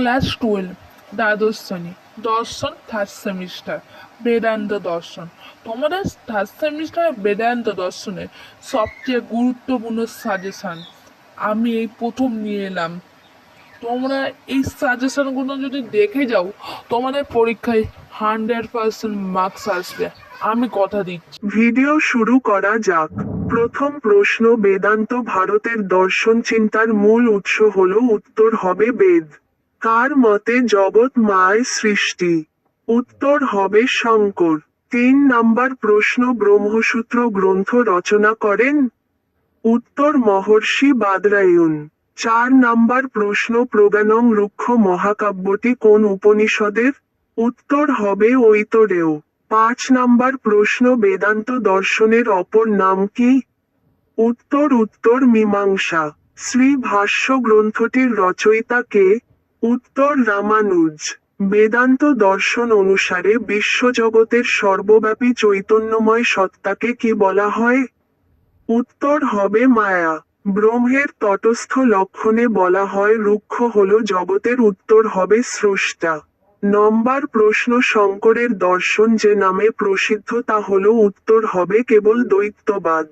Class 12, দ্বাদশ শ্রেণী, দর্শন থার্ড সেমিস্টার, বেদান্ত দর্শন। তোমাদের থার্ড সেমিস্টার বেদান্ত দর্শনের সবচেয়ে গুরুত্বপূর্ণ সাজেশন আমি এই প্রথম নিয়ে এলাম। তোমরা এই সাজেশনগুলো যদি দেখে যাও, তোমাদের পরীক্ষায় 100% মার্কস আসবে, আমি কথা দিচ্ছি। ভিডিও শুরু করা যাক। প্রথম প্রশ্ন, বেদান্ত ভারতের দর্শন চিন্তার মূল উৎস হল? উত্তর হবে বেদ। কার মতে জগৎ মায় সৃষ্টি? উত্তর হবে শঙ্কর। 3 নাম্বার প্রশ্ন, ব্রহ্মসূত্র গ্রন্থ রচনা করেন? উত্তর মহর্ষি বাদরায়ণ। 4 নাম্বার প্রশ্ন, প্রজ্ঞানং রুক্ষ মহাকাব্যটি কোন উপনিষদের? উত্তর হবে ঐতরেয়। 5 নাম্বার প্রশ্ন, বেদান্ত দর্শনের অপর নাম কি? উত্তর মীমাংসা। শ্রী ভাষ্য গ্রন্থটির রচয়িতা কে? উত্তর রামানুজ। বেদান্ত দর্শন অনুসারে বিশ্বজগতের সর্বব্যাপী চৈতন্যময় সত্তাকে কি বলা হয়? উত্তর হবে মায়া। ব্রহ্মের তটস্থ লক্ষণে বলা হয় রুক্ষ হল জগতের। উত্তর হবে স্রষ্টা। নম্বর প্রশ্ন, শঙ্করের দর্শন যে নামে প্রসিদ্ধ তা হল? উত্তর হবে কেবল দ্বৈতবাদ।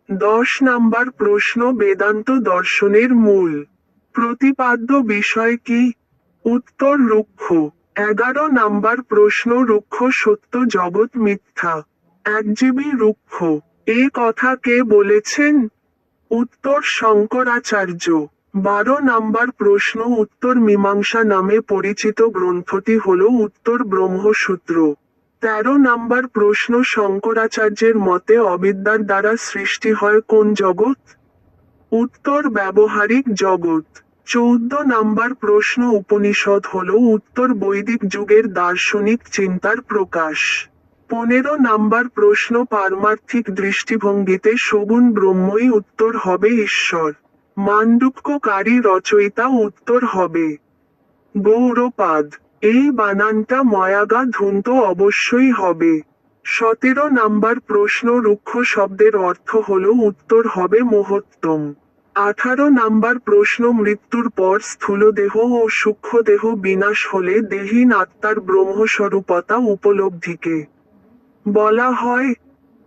10 নাম্বার প্রশ্ন, বেদান্ত দর্শনের মূল প্রতিপাদ্য বিষয় কি? উত্তর রুক্ষ। 11 নাম্বার প্রশ্ন, রুক্ষ সত্য জগৎ মিথ্যা, একজীবী রুক্ষ, এ কথা কে বলেছেন? উত্তর শঙ্করাচার্য। 12 নাম্বার প্রশ্ন, উত্তর মীমাংসা নামে পরিচিত গ্রন্থটি হল? উত্তর ব্রহ্মসূত্র। 13 নাম্বার প্রশ্ন, শঙ্করাচার্যের মতে অবিদ্যার দ্বারা সৃষ্টি হয় কোন জগৎ? উত্তর ব্যবহারিক জগৎ। 14 নাম্বার প্রশ্ন, উপনিষদ হল? উত্তর বৈদিক যুগের দার্শনিক চিন্তার প্রকাশ। 15 নাম্বার প্রশ্ন, পারমার্থিক দৃষ্টিভঙ্গিতে সগুণ ব্রহ্মই? উত্তর হবে ঈশ্বর। মান্ডুক্যকারী রচয়িতা? উত্তর হবে গৌড়পাদ। এই বানানটা ময়াগা ধুন্ত অবশ্যই হবে। 17 নাম্বার প্রশ্ন, রুক্ষ শব্দের অর্থ হল? উত্তর হবে মহত্তম। 18 নাম্বার প্রশ্ন, মৃত্যুর পর স্থূলদেহ ও সূক্ষ্মদেহ বিনাশ হলে দেহীন আত্মার ব্রহ্মস্বরূপতা উপলব্ধিকে বলা হয়?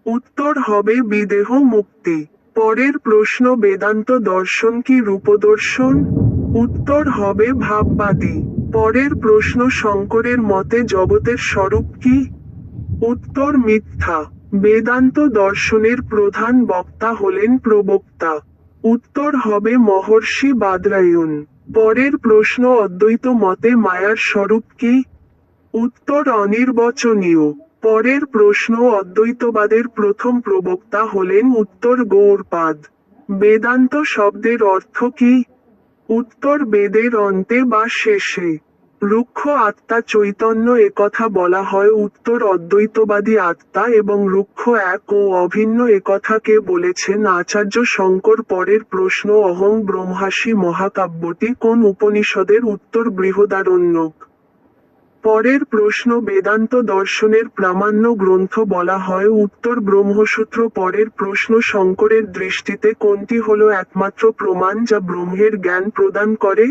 উত্তর হবে বিদেহ মুক্তি। পরের প্রশ্ন, বেদান্ত দর্শন কি রূপদর্শন? উত্তর হবে ভাববাদী। পরের প্রশ্ন, শঙ্করের মতে জগতের স্বরূপ কি? উত্তর মিথ্যা। বেদান্ত দর্শনের প্রধান বক্তা হলেন প্রবক্তা। উত্তর হবে মহর্ষি বাদরায়ণ। পরের প্রশ্ন, অদ্বৈত মতে মায়ার স্বরূপ কি? উত্তর অনির্বচনীয়। পরের প্রশ্ন, অদ্বৈতবাদের প্রথম প্রবক্তা হলেন? উত্তর গৌড়পাদ। বেদান্ত শব্দের অর্থ কি? উত্তর বেদের অন্তে বা শেষে। রুক্ষ আত্মা চৈতন্য একথা বলা হয়? উত্তর অদ্বৈতবাদী আত্মা এবং রুক্ষ এক ও অভিন্ন একথা কে বলেছেন? আচার্য শঙ্কর। পরের প্রশ্ন, অহং ব্রহ্মাসি মহাকাব্যটি কোন উপনিষদের? উত্তর বৃহদারণ্যক। পরের প্রশ্ন, বেদান্ত দর্শনের প্রামাণ্য গ্রন্থ বলা হয়? উত্তর ব্রহ্মসূত্র। পরের প্রশ্ন, শঙ্করের দৃষ্টিতে কোনটি হল একমাত্র প্রমাণ যা ব্রহ্মের জ্ঞান প্রদান করে?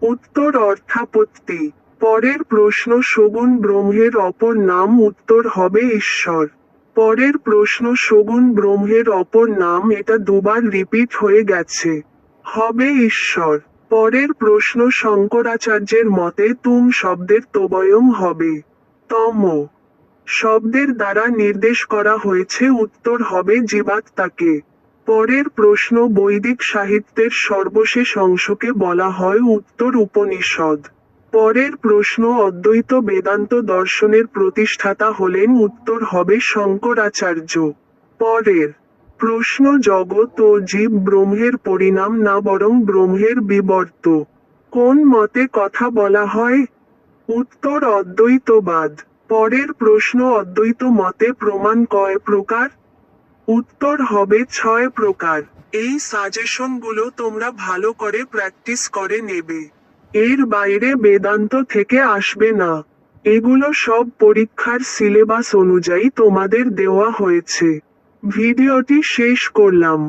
উত্তর অর্থাপত্তি। পরের প্রশ্ন, সগুণ ব্রহ্মের অপর নাম? উত্তর হবে ঈশ্বর। পরের প্রশ্ন, সগুণ ব্রহ্মের অপর নাম? এটা দুবার রিপিট হয়ে গেছে, হবে ঈশ্বর। পরের প্রশ্ন, শঙ্করাচার্যের মতে তুম শব্দের তবয়ম হবে তম শব্দের দ্বারা নির্দেশ করা হয়েছে? উত্তর হবে জীবাত্মাকে। পরের প্রশ্ন, বৈদিক সাহিত্যের সর্বশেষ অংশকে বলা হয়? উত্তর উপনিষদ। পরের প্রশ্ন, অদ্বৈত বেদান্ত দর্শনের প্রতিষ্ঠাতা হলেন? উত্তর হবে শঙ্করাচার্য। পরের প্রশ্ন, জগৎ ও জীব ব্রহ্মের পরিণাম না বরং ব্রহ্মের বিবর্ত, কোন মতে কথা বলা হয়? উত্তর অদ্বৈতবাদ। পরের প্রশ্ন, অদ্বৈত মতে প্রমাণ কয় প্রকার? উত্তর হবে 6 প্রকার। এই সাজেশনগুলো তোমরা ভালো করে প্র্যাকটিস করে নেবে। এর বাইরে বেদান্ত থেকে আসবে না। এগুলো সব পরীক্ষার সিলেবাস অনুযায়ী তোমাদের দেওয়া হয়েছে। ভিডিওটি শেষ করলাম।